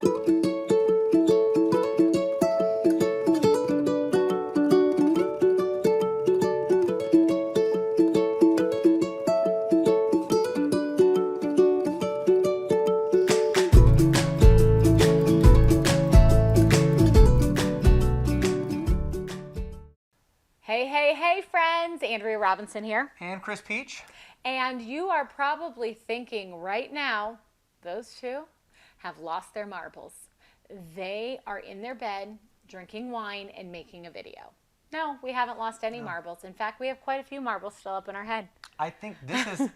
Hey friends, Andrea Robinson here. And Chris Peach. And you are probably thinking right now, those two have lost their marbles. They are in their bed drinking wine and making a video. No, we haven't lost any marbles. In fact, we have quite a few marbles still up in our head. I think this is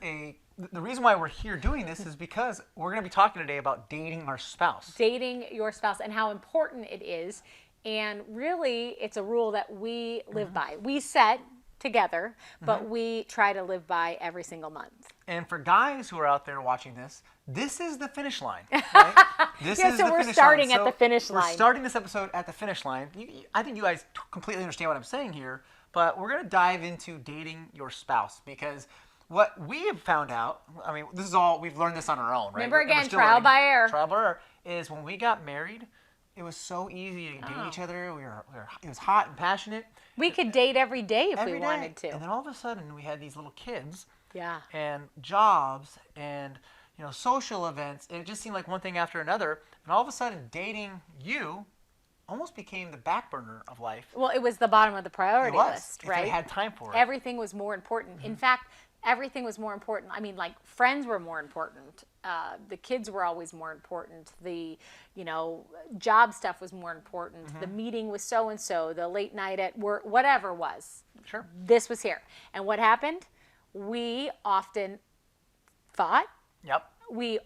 the reason why we're here doing this is because we're going to be talking today about dating our spouse. Dating your spouse and how important it is. And really, it's a rule that we live by. We set together, but we try to live by every single month. And for guys who are out there watching this, this is the finish line. Right? This is so the we're finish starting line. at the finish line. We're starting this episode at the finish line. I think you guys completely understand what I'm saying here, but we're going to dive into dating your spouse because what we have found out, I mean, this is all, we've learned this on our own, right? Remember again, trial by error. Trial by error is when we got married, it was so easy to date each other. It was hot and passionate. We could date every day if we wanted to. And then all of a sudden, we had these little kids. Yeah. And jobs and social events. And it just seemed like one thing after another. And all of a sudden, dating you almost became the back burner of life. Well, it was the bottom of the priority list, right? If they had time for it. Everything was more important. In fact, everything was more important. I mean, like friends were more important. The kids were always more important. The, job stuff was more important. The meeting with so-and-so, the late night at work, whatever was. Sure. This was here. And what happened? We often fought. Yep. We've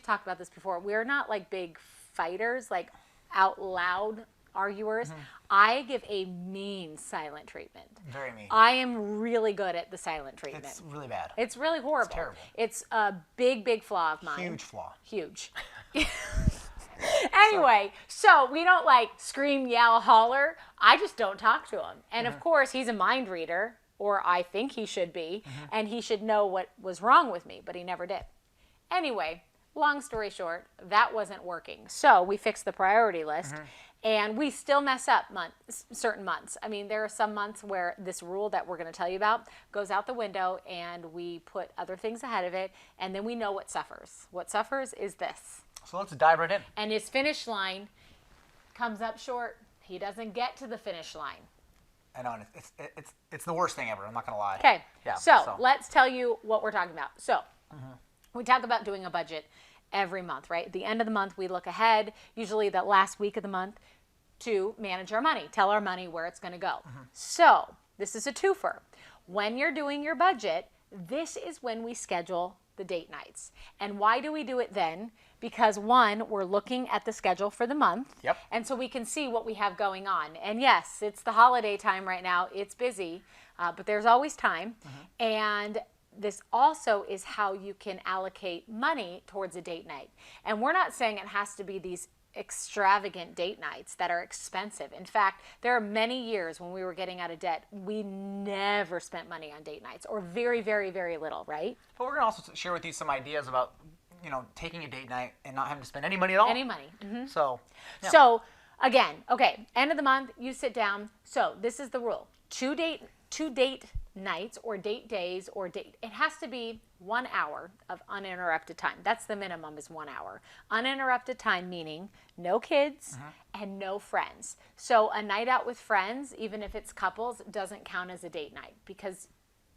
talked about this before. We're not like big fighters, like out loud arguers. I give a mean silent treatment. Very mean. I am really good at the silent treatment. It's really bad. It's really horrible. It's terrible. It's a big flaw of mine. Huge flaw. Huge. Anyway, so we don't like scream, yell, holler. I just don't talk to him. And of course, he's a mind reader, or I think he should be, and he should know what was wrong with me, but he never did. Anyway, long story short, that wasn't working. So we fixed the priority list. And we still mess up certain months. I mean, there are some months where this rule that we're going to tell you about goes out the window and we put other things ahead of it, and then we know what suffers. What suffers is this. So let's dive right in. And his finish line comes up short. He doesn't get to the finish line. I know, and it's the worst thing ever. I'm not going to lie. Okay, Yeah, so let's tell you what we're talking about. So we talk about doing a budget every month, right? At the end of the month, we look ahead, usually the last week of the month, to manage our money, tell our money where it's going to go. So this is a twofer. When you're doing your budget, this is when we schedule the date nights. And why do we do it then? Because one, we're looking at the schedule for the month. Yep. And so we can see what we have going on. And yes, it's the holiday time right now. It's busy, but there's always time. And this also is how you can allocate money towards a date night. And we're not saying it has to be these extravagant date nights that are expensive. In fact, there are many years when we were getting out of debt, we never spent money on date nights, or very, very, very little, right? But we're going to also share with you some ideas about, taking a date night and not having to spend any money at all. Any money. So, yeah. So, again, okay, end of the month, you sit down. So, this is the rule. Two date nights or date days it has to be 1 hour of uninterrupted time. That's the minimum, is 1 hour. Uninterrupted time meaning no kids and no friends. So a night out with friends, even if it's couples, doesn't count as a date night because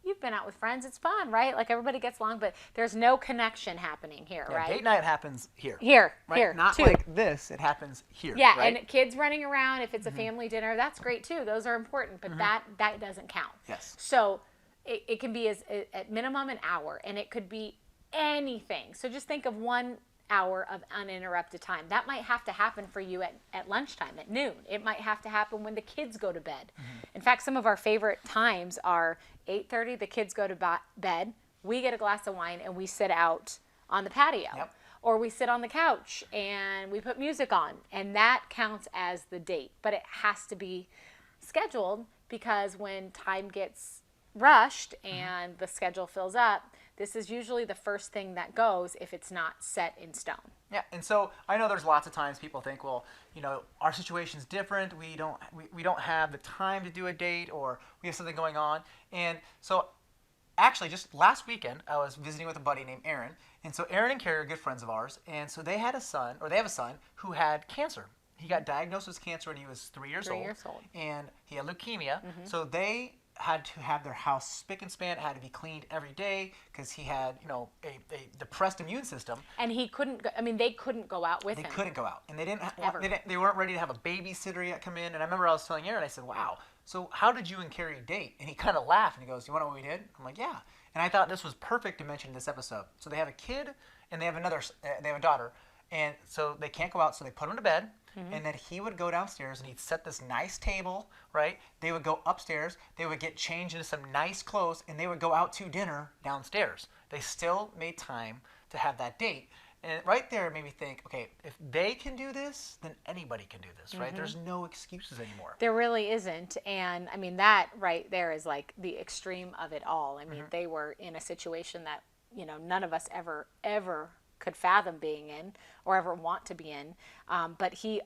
you've been out with friends, it's fun, right? Like everybody gets along, but there's no connection happening here, right? Date night happens here. Right? Here. Not too. like this, it happens here. Yeah, right? and kids running around, if it's a family dinner, that's great too. Those are important, but that doesn't count. Yes. So it can be at minimum an hour, and it could be anything. So just think of 1 hour of uninterrupted time. That might have to happen for you at lunchtime, at noon. It might have to happen when the kids go to bed. In fact, some of our favorite times are 8:30, the kids go to bed, we get a glass of wine, and we sit out on the patio. Yep. Or we sit on the couch, and we put music on, and that counts as the date. But it has to be scheduled, because when time gets rushed and the schedule fills up, this is usually the first thing that goes if it's not set in stone. Yeah, and so I know there's lots of times people think, well, our situation's different. We don't have the time to do a date, or we have something going on. And so actually, just last weekend, I was visiting with a buddy named Aaron. And so Aaron and Carrie are good friends of ours. And so they have a son who had cancer. He got diagnosed with cancer when he was 3 years old. And he had leukemia. So they had to have their house spick and span. It had to be cleaned every day because he had, a depressed immune system. And he couldn't go, they couldn't go out with him. They couldn't go out. And they weren't ready to have a babysitter yet come in. And I remember I was telling Aaron, I said, wow, so how did you and Carrie date? And he kind of laughed and he goes, you want to know what we did? I'm like, yeah. And I thought this was perfect to mention in this episode. So they have a kid and they have a daughter. And so they can't go out, so they put him to bed. And then he would go downstairs and he'd set this nice table, right? They would go upstairs, they would get changed into some nice clothes, and they would go out to dinner downstairs. They still made time to have that date. And right there made me think, okay, if they can do this, then anybody can do this, right? There's no excuses anymore. There really isn't. And that right there is like the extreme of it all. They were in a situation that, none of us ever could fathom being in or ever want to be in. But he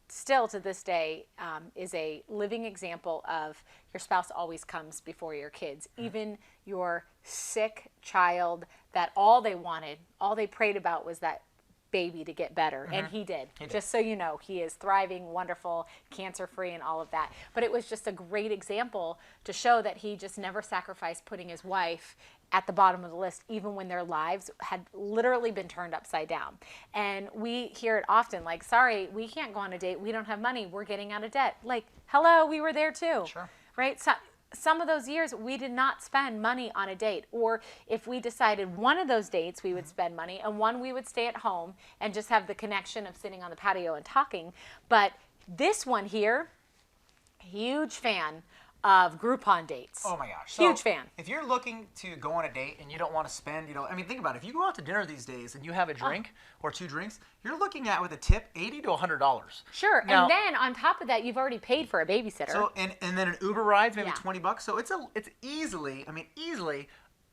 still to this day is a living example of your spouse always comes before your kids. Even your sick child that all they prayed about was that baby to get better. And he did. Just so you know, he is thriving, wonderful, cancer-free and all of that. But it was just a great example to show that he just never sacrificed putting his wife at the bottom of the list, even when their lives had literally been turned upside down. And we hear it often, like, sorry, we can't go on a date. We don't have money. We're getting out of debt. Like, hello, we were there too. Sure. Right? So, some of those years, we did not spend money on a date. Or if we decided one of those dates, we would spend money, and one we would stay at home and just have the connection of sitting on the patio and talking. But this one here, huge fan of Groupon dates. Oh my gosh. Huge fan. If you're looking to go on a date and you don't want to spend, think about it. If you go out to dinner these days and you have a drink or two drinks, you're looking at, with a tip, $80 to $100. Sure. Now, and then on top of that, you've already paid for a babysitter. So and then an Uber ride, maybe $20. So it's easily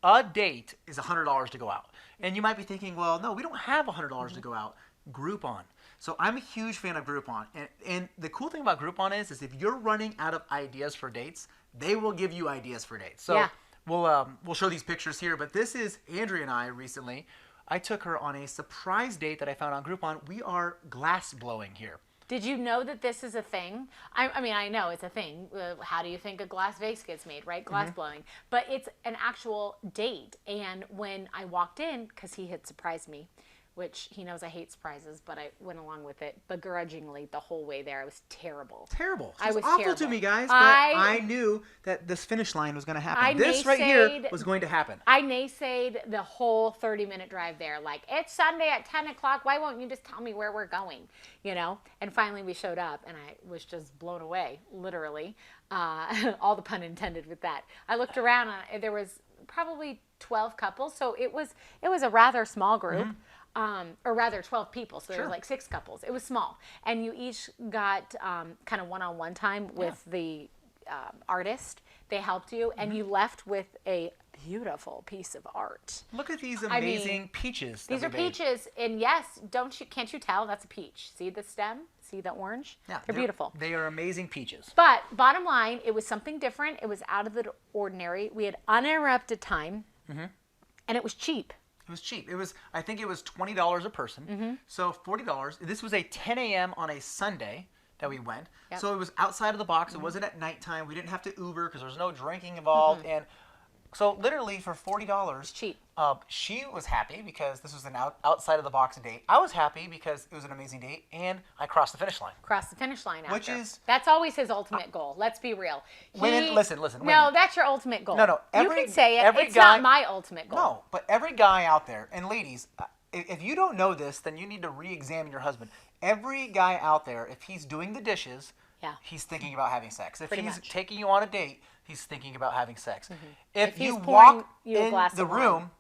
a date is $100 to go out. And you might be thinking, well, no, we don't have $100 to go out. Groupon. So I'm a huge fan of Groupon. And the cool thing about Groupon is if you're running out of ideas for dates, they will give you ideas for dates. So we'll show these pictures here. But this is Andrea and I recently. I took her on a surprise date that I found on Groupon. We are glass blowing here. Did you know that this is a thing? I know it's a thing. How do you think a glass vase gets made, right? Glass blowing. But it's an actual date. And when I walked in, because he had surprised me, which he knows I hate surprises, but I went along with it begrudgingly the whole way there. I was terrible. Terrible. I was awful terrible to me, guys, but I knew that this finish line was going to happen. This right here was going to happen. I naysayed the whole 30-minute drive there. Like, it's Sunday at 10 o'clock. Why won't you just tell me where we're going? And finally we showed up, and I was just blown away, literally. All the pun intended with that. I looked around, and there was probably 12 couples, so it was a rather small group. Or rather 12 people, so there were like 6 couples. It was small. And you each got kind of one-on-one time with the artist. They helped you, and you left with a beautiful piece of art. Look at these amazing peaches. These are peaches, and yes, can't you tell that's a peach? See the stem? See the orange? Yeah, they're beautiful. They are amazing peaches. But bottom line, it was something different. It was out of the ordinary. We had uninterrupted time, and it was cheap. It was cheap. I think it was $20 a person. So $40. This was a 10 a.m. on a Sunday that we went. So it was outside of the box. It wasn't at nighttime. We didn't have to Uber because there was no drinking involved. And so literally for $40, cheap. She was happy because this was an outside of the box date. I was happy because it was an amazing date, and I crossed the finish line. Crossed the finish line after. That's always his ultimate goal. Let's be real. Women, listen. No, that's your ultimate goal. No. You can say it. It's not my ultimate goal. No, but every guy out there, and ladies, if you don't know this, then you need to re-examine your husband. Every guy out there, if he's doing the dishes, he's thinking about having sex. If he's taking you on a date, he's thinking about having sex. If you walk in the room,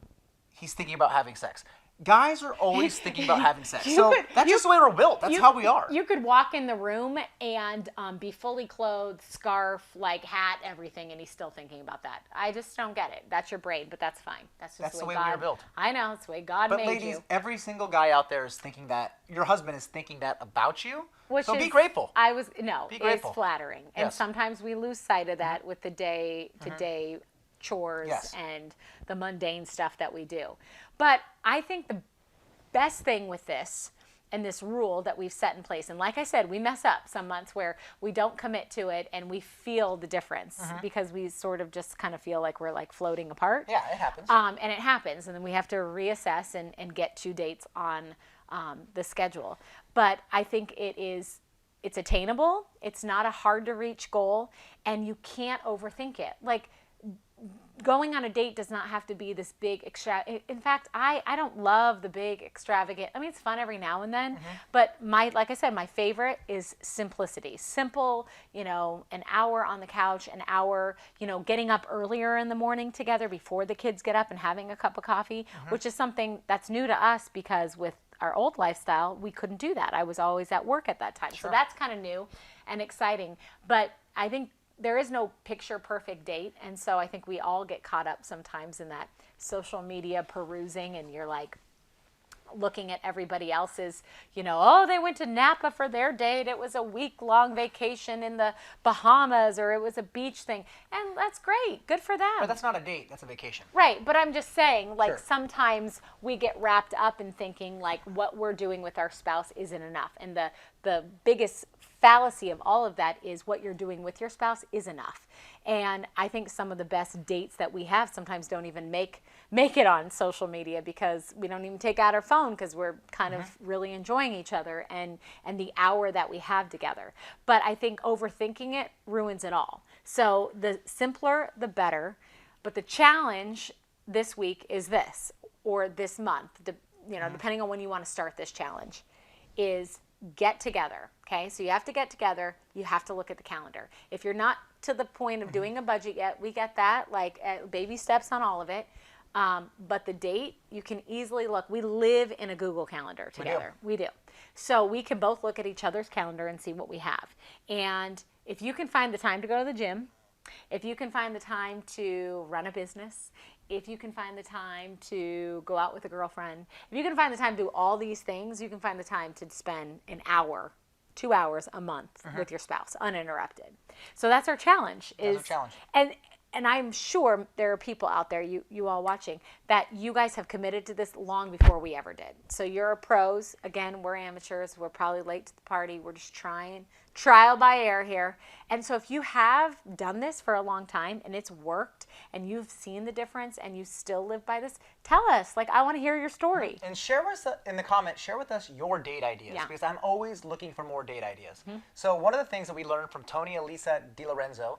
he's thinking about having sex. guys are always thinking about having sex. That's just the way we're built. That's how we are. You could walk in the room and be fully clothed, scarf, like hat, everything, and he's still thinking about that. I just don't get it. That's your brain, but that's fine. That's just the way we are built. I know. It's the way God made you. But ladies, every single guy out there is thinking that, your husband is thinking that about you. So be grateful. Be grateful. It's flattering. Yes. And sometimes we lose sight of that with the day-to-day chores and the mundane stuff that we do. But I think the best thing with this and this rule that we've set in place, and like I said, we mess up some months where we don't commit to it and we feel the difference because we sort of just kind of feel like we're like floating apart. Yeah, it happens. And it happens, and then we have to reassess and get 2 dates on the schedule. But I think it's attainable. It's not a hard to reach goal, and you can't overthink it. Like, going on a date does not have to be this big in fact, I don't love the big extravagant. I mean, it's fun every now and then, but like I said, my favorite is simplicity. Simple, an hour on the couch, an hour, getting up earlier in the morning together before the kids get up and having a cup of coffee, which is something that's new to us because with our old lifestyle, we couldn't do that. I was always at work at that time. Sure. So that's kind of new and exciting. But I think there is no picture perfect date, and so I think we all get caught up sometimes in that social media perusing, and you're like looking at everybody else's, oh, they went to Napa for their date. It was a week-long vacation in the Bahamas, or it was a beach thing, and that's great. Good for them. But that's not a date. That's a vacation. Right, but I'm just saying, like, sometimes we get wrapped up in thinking like what we're doing with our spouse isn't enough, and the biggest fallacy of all of that is what you're doing with your spouse is enough. And I think some of the best dates that we have sometimes don't even make it on social media because we don't even take out our phone because we're kind of really enjoying each other and the hour that we have together. But I think overthinking it ruins it all. So the simpler, the better. But the challenge this week is this, or this month, depending on when you want to start this challenge, is get together. Okay, so you have to get together. You have to look at the calendar. If you're not to the point of doing a budget yet, we get that, like baby steps on all of it. But the date, you can easily look. We live in a Google Calendar together. We do. So we can both look at each other's calendar and see what we have. And if you can find the time to go to the gym, if you can find the time to run a business, if you can find the time to go out with a girlfriend, if you can find the time to do all these things, you can find the time to spend an hour, 2 hours a month with your spouse, uninterrupted. So that's our challenge. That's our challenge. And I'm sure there are people out there, you all watching, that you guys have committed to this long before we ever did. So you're pros. Again, we're amateurs. We're probably late to the party. We're just trying. Trial by error here. And so if you have done this for a long time and it's worked and you've seen the difference and you still live by this, tell us. Like, I want to hear your story. And share with us in the comments, share with us your date ideas because I'm always looking for more date ideas. So one of the things that we learned from Tony and Lisa DiLorenzo,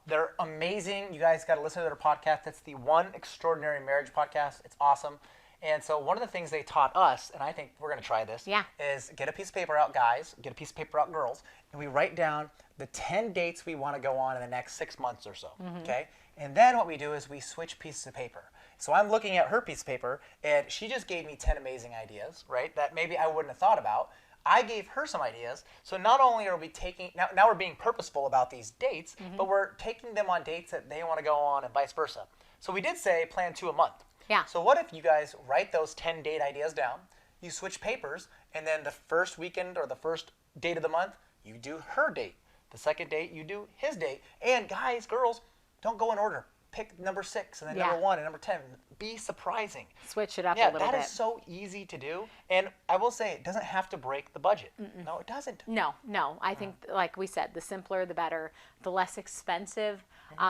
they're amazing. You guys got to listen to their podcast. It's the One Extraordinary Marriage podcast. It's awesome. And so one of the things they taught us, and I think we're going to try this, is get a piece of paper out, guys, get a piece of paper out, girls, and we write down the 10 dates we want to go on in the next 6 months or so, okay? And then what we do is we switch pieces of paper. So I'm looking at her piece of paper, and she just gave me 10 amazing ideas, right, that maybe I wouldn't have thought about. I gave her some ideas. So not only are we taking, now we're being purposeful about these dates, but we're taking them on dates that they want to go on and vice versa. So we did say plan 2 a month. Yeah. So what if you guys write those 10 date ideas down, you switch papers, and then the first weekend or the first date of the month, you do her date. The second date, you do his date. And guys, girls, don't go in order. Pick number 6 and then number 1 and number 10. Be surprising. Switch it up a little bit. Yeah, that is so easy to do. And I will say, it doesn't have to break the budget. No, it doesn't. No. I think, like we said, the simpler, the better. The less expensive,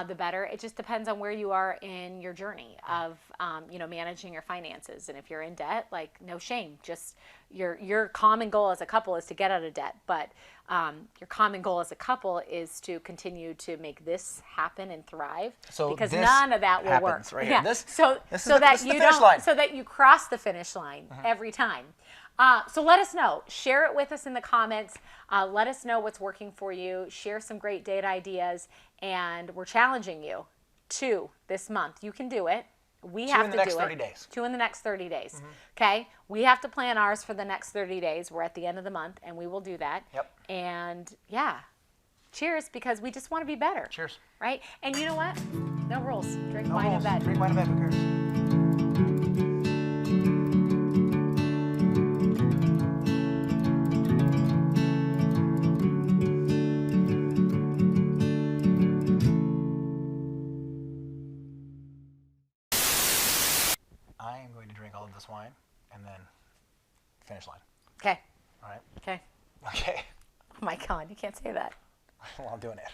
the better. It just depends on where you are in your journey of, managing your finances. And if you're in debt, like, no shame. Just your common goal as a couple is to get out of debt. But your common goal as a couple is to continue to make this happen and thrive. So because none of that will work. Right here. Yeah. This is the finish line. So that you cross the finish line every time. So let us know. Share it with us in the comments. Let us know what's working for you. Share some great date ideas. And we're challenging you to this month. You can do it. We have to do it. 2 in the next 30 days. 2 in the next 30 days. Okay? We have to plan ours for the next 30 days. We're at the end of the month, and we will do that. Yep. And, yeah. Cheers, because we just want to be better. Cheers. Right? And you know what? No rules. Drink No wine rules. in bed. Drink wine in bed. Who cares? I am going to drink all of this wine and then finish line. Okay. All right? Okay. Okay. Oh, my God. You can't say that. Well, I'm doing it.